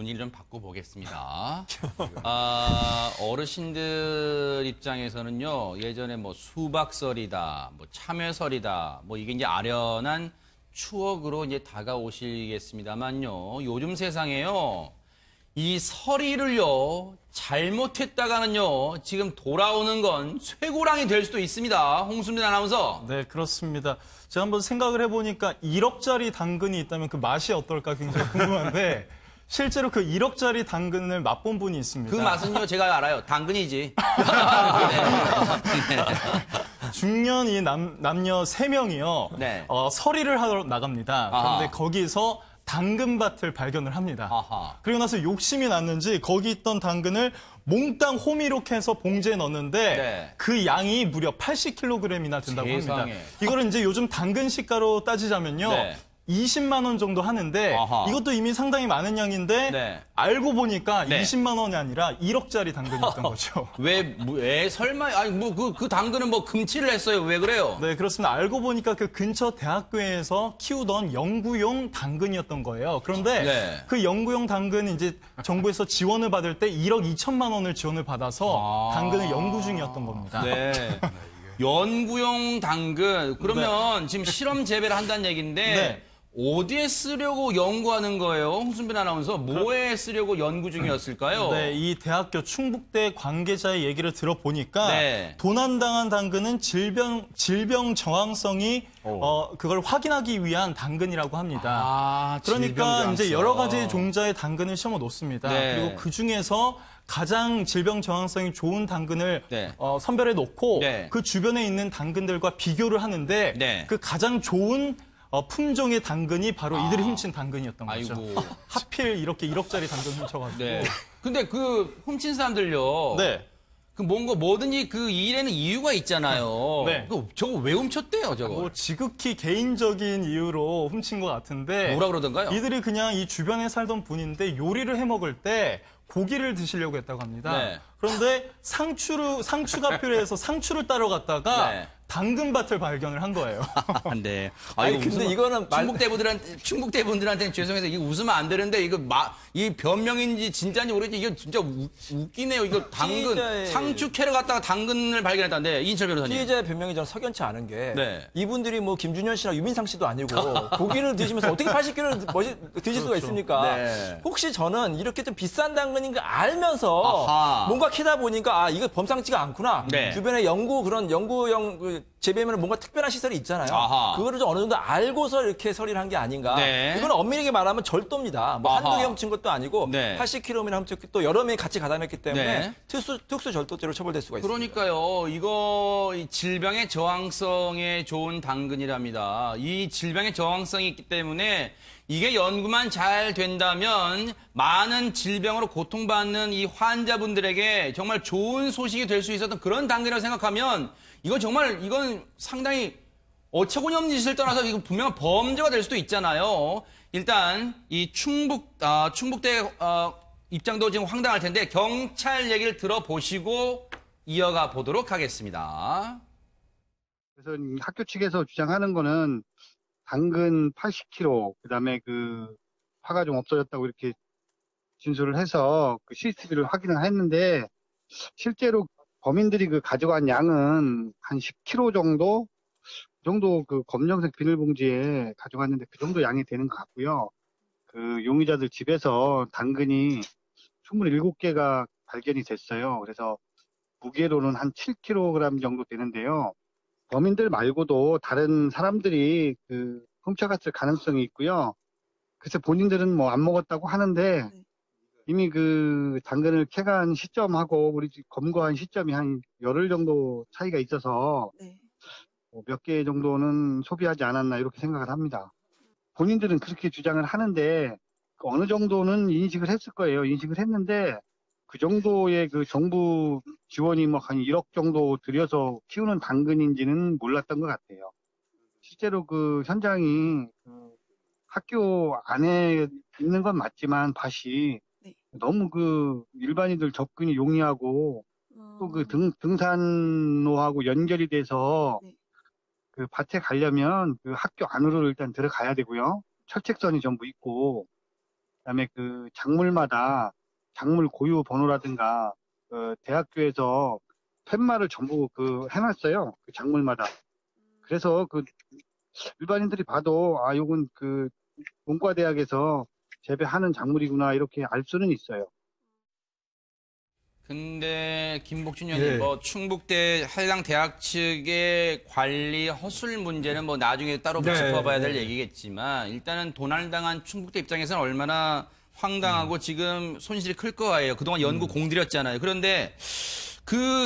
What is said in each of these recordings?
분위기를 좀 바꿔보겠습니다. 어르신들 입장에서는요, 예전에 뭐 수박설이다, 뭐 참외설이다, 뭐 이게 이제 아련한 추억으로 이제 다가오시겠습니다만요, 요즘 세상에요, 이 설이를요, 잘못했다가는요, 지금 돌아오는 건 쇠고랑이 될 수도 있습니다. 홍수민 아나운서. 네, 그렇습니다. 제가 한번 생각을 해보니까 1억짜리 당근이 있다면 그 맛이 어떨까 굉장히 궁금한데 실제로 그 1억짜리 당근을 맛본 분이 있습니다. 그 맛은요, 제가 알아요. 당근이지. 중년 이 남녀 3명이요. 네. 서리를 하러 나갑니다. 그런데 아하. 거기서 당근밭을 발견을 합니다. 아하. 그리고 나서 욕심이 났는지 거기 있던 당근을 몽땅 호미로 캐서 봉지에 넣었는데 네. 그 양이 무려 80kg이나 된다고 세상에. 합니다. 이거를 이제 요즘 당근 시가로 따지자면요. 네. 20만 원 정도 하는데 아하. 이것도 이미 상당히 많은 양인데 네. 알고 보니까 네. 20만 원이 아니라 1억짜리 당근이었던 거죠. 왜 설마, 아니, 그 당근은 뭐 금치를 했어요. 왜 그래요? 네, 그렇습니다. 알고 보니까 그 근처 대학교에서 키우던 연구용 당근이었던 거예요. 그런데 네. 그 연구용 당근은 이제 정부에서 지원을 받을 때 1억 2천만 원을 지원을 받아서 당근을 연구 중이었던 겁니다. 네. 연구용 당근. 그러면 지금 실험 재배를 한다는 얘기인데 네. 어디에 쓰려고 연구하는 거예요? 홍순빈 아나운서 뭐에 쓰려고 연구 중이었을까요? 네, 이 대학교 충북대 관계자의 얘기를 들어보니까 네. 도난당한 당근은 질병 저항성이 그걸 확인하기 위한 당근이라고 합니다. 아, 그러니까 이제 질병 여러 저항성. 가지 종자의 당근을 심어 놓습니다. 네. 그리고 그 중에서 가장 질병 저항성이 좋은 당근을 네. 선별해 놓고 네. 그 주변에 있는 당근들과 비교를 하는데 네. 그 가장 좋은 품종의 당근이 바로 이들이 훔친 당근이었던 거죠. 아이고. 하필 이렇게 1억짜리 당근 훔쳐가지고. 네. 근데 그 훔친 사람들요. 네. 그 뭔가 뭐든지 그 일에는 이유가 있잖아요. 네. 저거 왜 훔쳤대요, 저거? 뭐 지극히 개인적인 이유로 훔친 것 같은데 뭐라 그러던가요? 이들이 그냥 이 주변에 살던 분인데 요리를 해 먹을 때 고기를 드시려고 했다고 합니다. 네. 그런데 상추가 필요해서 상추를 따러 갔다가 네. 당근밭을 발견을 한 거예요. 네. 아니, 근데 이거는 충북대분들한테는 죄송해서 이거 웃으면 안 되는데 이 변명인지 진짜인지 모르겠지 이거 진짜 웃기네요. 이거 당근 피해자의- 상추 캐러 갔다가 당근을 발견했다는데 이인철 변호사님. 피해자의 변명이 저는 석연치 않은 게 네. 이분들이 뭐 김준현 씨나 유민상 씨도 아니고 고기를 드시면서 어떻게 80kg를 드실 수가 있습니까? 네. 혹시 저는 이렇게 좀 비싼 당근인 걸 알면서 아하. 뭔가 캐다 보니까 아 이거 범상치가 않구나. 네. 주변에 연구용 그 재배면 뭔가 특별한 시설이 있잖아요. 아하. 그거를 좀 어느 정도 알고서 이렇게 설의를 한 게 아닌가. 네. 이건 엄밀하게 말하면 절도입니다. 뭐 아하. 한두 개 훔친 것도 아니고 네. 80kg이나 훔쳤고 또 여러 명이 같이 가담했기 때문에 네. 특수 절도죄로 처벌될 수가 있습니다. 그러니까요. 이거 이 질병의 저항성에 좋은 당근이랍니다. 이 질병의 저항성이 있기 때문에 이게 연구만 잘 된다면 많은 질병으로 고통받는 이 환자분들에게 정말 좋은 소식이 될 수 있었던 그런 당근이라고 생각하면 이건 상당히 어처구니 없는 짓을 떠나서 이거 분명한 범죄가 될 수도 있잖아요. 일단 이 충북대 입장도 지금 황당할 텐데 경찰 얘기를 들어보시고 이어가 보도록 하겠습니다. 그래서 이 학교 측에서 주장하는 거는 당근 80kg, 그다음에 그 화가 좀 없어졌다고 이렇게 진술을 해서 그 CCTV를 확인을 했는데 실제로 범인들이 그 가져간 양은 한 10kg 정도, 그 정도 그 검정색 비닐봉지에 가져갔는데 그 정도 양이 되는 것 같고요. 그 용의자들 집에서 당근이 27개가 발견이 됐어요. 그래서 무게로는 한 7kg 정도 되는데요. 범인들 말고도 다른 사람들이 그 훔쳐갔을 가능성이 있고요. 그래서 본인들은 뭐 안 먹었다고 하는데 이미 그 당근을 캐간 시점하고 우리 집 검거한 시점이 한 열흘 정도 차이가 있어서 네. 몇 개 정도는 소비하지 않았나 이렇게 생각을 합니다. 본인들은 그렇게 주장을 하는데 어느 정도는 인식을 했을 거예요. 인식을 했는데 그 정도의 그 정부 지원이 뭐 한 1억 정도 들여서 키우는 당근인지는 몰랐던 것 같아요. 실제로 그 현장이 그 학교 안에 있는 건 맞지만 밭이 네. 너무 그 일반인들 접근이 용이하고 또 그 등산로하고 연결이 돼서 네. 그 밭에 가려면 그 학교 안으로 일단 들어가야 되고요. 철책선이 전부 있고 그다음에 그 작물마다 작물 고유 번호라든가 대학교에서 팻말을 전부 해놨어요. 그 작물마다. 그래서 일반인들이 봐도 요건 문과대학에서 재배하는 작물이구나 이렇게 알 수는 있어요. 근데 김복준 의원님, 예. 뭐 충북대 해당 대학 측의 관리 허술 문제는 뭐 나중에 따로 네, 짚어봐야 될 네. 얘기겠지만 일단은 도난당한 충북대 입장에서는 얼마나 황당하고 지금 손실이 클 거예요. 그동안 연구 공들였잖아요. 그런데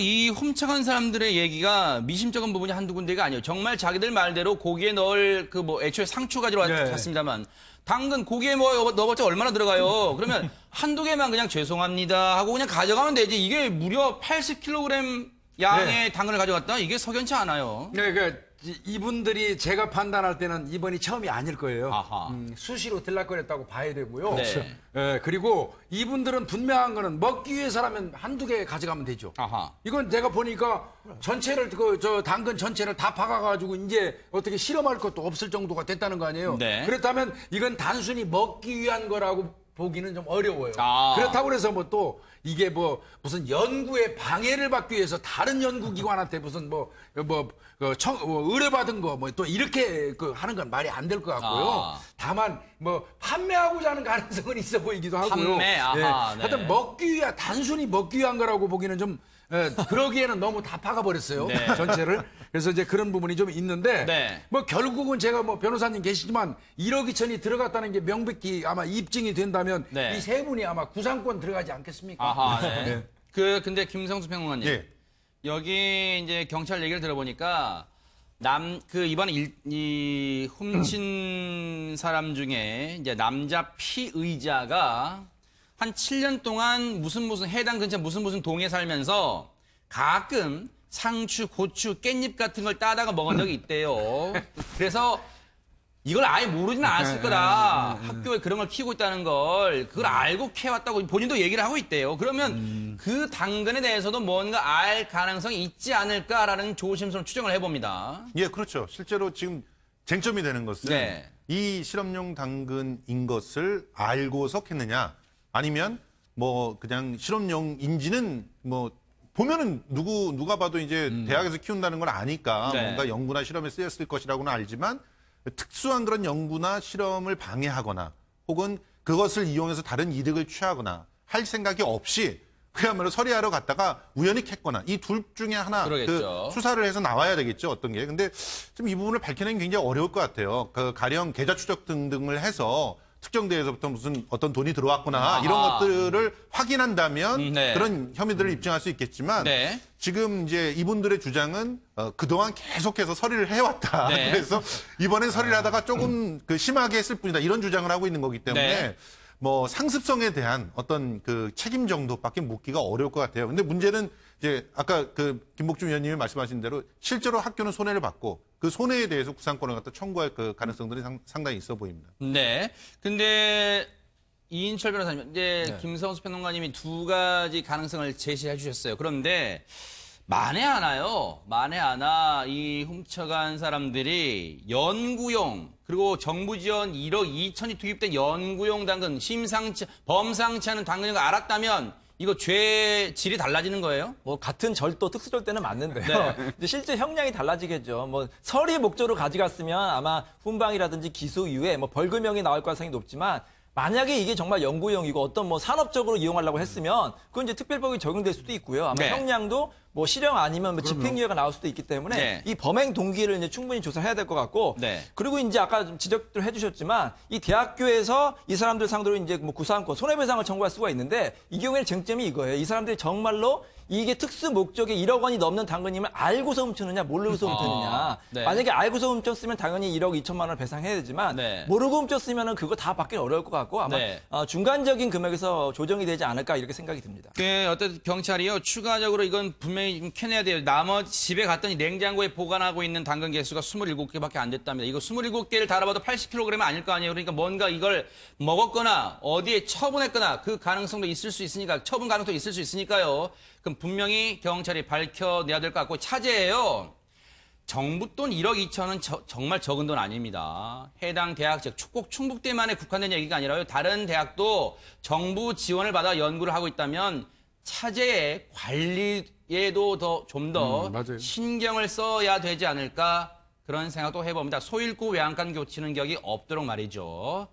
이 훔쳐간 사람들의 얘기가 미심쩍은 부분이 한두 군데가 아니에요. 정말 자기들 말대로 고기에 넣을 애초에 상추 가지러 네. 왔습니다만 당근 고기에 뭐 넣어봤자 얼마나 들어가요? 그러면 한두 개만 그냥 죄송합니다 하고 그냥 가져가면 되지. 이게 무려 80kg 양의 네. 당근을 가져갔다? 이게 석연치 않아요. 네, 그러니까 이분들이 제가 판단할 때는 이번이 처음이 아닐 거예요. 아하. 수시로 들락거렸다고 봐야 되고요. 네. 예, 그리고 이분들은 분명한 거는 먹기 위해서라면 한두 개 가져가면 되죠. 아하. 이건 제가 보니까 전체를 당근 전체를 다 박아가지고 이제 어떻게 실험할 것도 없을 정도가 됐다는 거 아니에요. 네. 그렇다면 이건 단순히 먹기 위한 거라고 보기는 좀 어려워요. 아. 그렇다고 해서 뭐 또 이게 뭐 무슨 연구에 방해를 받기 위해서 다른 연구기관한테 무슨 의뢰받은 거 뭐 또 이렇게 하는 건 말이 안 될 것 같고요. 아. 다만 뭐 판매하고자 하는 가능성은 있어 보이기도 하고요. 판매? 아하, 네. 하여튼 단순히 먹기 위한 거라고 보기는 좀 그러기에는 너무 다 박아버렸어요. 네. 전체를. 그래서 이제 그런 부분이 좀 있는데 네. 뭐 결국은 제가 뭐 변호사님 계시지만 1억 2천이 들어갔다는 게 명백히 아마 입증이 된다면 네. 이 세 분이 아마 구상권 들어가지 않겠습니까? 아하, 네. 근데 김성수 평론가님. 예. 여기 이제 경찰 얘기를 들어보니까 이번에 이 훔친 사람 중에 이제 남자 피의자가 한 7년 동안 무슨 해당 근처 무슨 동에 살면서 가끔 상추, 고추, 깻잎 같은 걸 따다가 먹은 적이 있대요. 그래서 이걸 아예 모르지는 않았을 거다. 학교에 그런 걸 키우고 있다는 걸 그걸 알고 캐왔다고 본인도 얘기를 하고 있대요. 그러면 그 당근에 대해서도 뭔가 알 가능성이 있지 않을까라는 조심스러운 추정을 해봅니다. 예, 그렇죠. 실제로 지금 쟁점이 되는 것은 네. 이 실험용 당근인 것을 알고서 캤느냐, 아니면 뭐 그냥 실험용인지는 뭐 보면은 누가 봐도 이제 대학에서 키운다는 걸 아니까 네. 뭔가 연구나 실험에 쓰였을 것이라고는 알지만 특수한 그런 연구나 실험을 방해하거나 혹은 그것을 이용해서 다른 이득을 취하거나 할 생각이 없이 그야말로 서리하러 갔다가 우연히 캤거나 이 둘 중에 하나 그러겠죠. 수사를 해서 나와야 되겠죠, 어떤 게. 근데 좀 이 부분을 밝히는 게 굉장히 어려울 것 같아요. 가령 계좌 추적 등등을 해서 특정 대에서부터 무슨 어떤 돈이 들어왔거나 아하. 이런 것들을 확인한다면 네. 그런 혐의들을 입증할 수 있겠지만 네. 지금 이제 이분들의 주장은 그동안 계속해서 서리를 해왔다. 네. 그래서 이번엔 서리를 하다가 조금 심하게 했을 뿐이다. 이런 주장을 하고 있는 거기 때문에 네. 뭐 상습성에 대한 어떤 책임 정도밖에 묻기가 어려울 것 같아요. 근데 문제는 이제 아까 김복준 위원님이 말씀하신 대로 실제로 학교는 손해를 받고 그 손해에 대해서 구상권을 갖다 청구할 가능성들이 상당히 있어 보입니다. 네. 근데 이인철 변호사님, 이제 김성수 평론가님이 두 가지 가능성을 제시해 주셨어요. 그런데 만에 하나 이 훔쳐간 사람들이 연구용 그리고 정부 지원 1억 2천이 투입된 연구용 당근 범상치 않은 당근인 걸 알았다면 이거 죄 질이 달라지는 거예요? 뭐 같은 절도 특수절도는 맞는데요. 네. 이제 실제 형량이 달라지겠죠. 뭐 서리 목적으로 가져갔으면 아마 훈방이라든지 기소 이후에 뭐 벌금형이 나올 가능성이 높지만 만약에 이게 정말 연구용이고 어떤 뭐 산업적으로 이용하려고 했으면 그건 이제 특별법이 적용될 수도 있고요. 아마 네. 형량도 뭐 실형 아니면 뭐 집행유예가 나올 수도 있기 때문에 네. 이 범행 동기를 이제 충분히 조사해야 될 것 같고 네. 그리고 이제 아까 좀 지적들 해주셨지만 이 대학교에서 이 사람들 상대로 이제 뭐 구상권 손해배상을 청구할 수가 있는데 이 경우에는 쟁점이 이거예요. 이 사람들이 정말로 이게 특수 목적에 1억 원이 넘는 당근임을 알고서 훔치느냐 모르고서 훔쳤느냐. 네. 만약에 알고서 훔쳤으면 당연히 1억 2천만 원을 배상해야 되지만 네. 모르고 훔쳤으면 그거 다 받기 어려울 것 같고 아마 네. 중간적인 금액에서 조정이 되지 않을까 이렇게 생각이 듭니다. 어떤 경찰이요 추가적으로 이건 분명히 좀 캐내야 돼요. 나머지 집에 갔더니 냉장고에 보관하고 있는 당근 개수가 27개밖에 안 됐답니다. 이거 27개를 달아봐도 80kg 아닐 거 아니에요. 그러니까 뭔가 이걸 먹었거나 어디에 처분했거나 그 가능성도 있을 수 있으니까 처분 가능성도 있을 수 있으니까요. 그럼 분명히 경찰이 밝혀내야 될 것 같고 차제예요. 정부 돈 1억 2천은 정말 적은 돈 아닙니다. 해당 대학, 꼭 충북대만에 국한된 얘기가 아니라요. 다른 대학도 정부 지원을 받아 연구를 하고 있다면 차제의 관리에도 좀 더 맞아요. 신경을 써야 되지 않을까 그런 생각도 해봅니다. 소 잃고 외양간 교치는 격이 없도록 말이죠.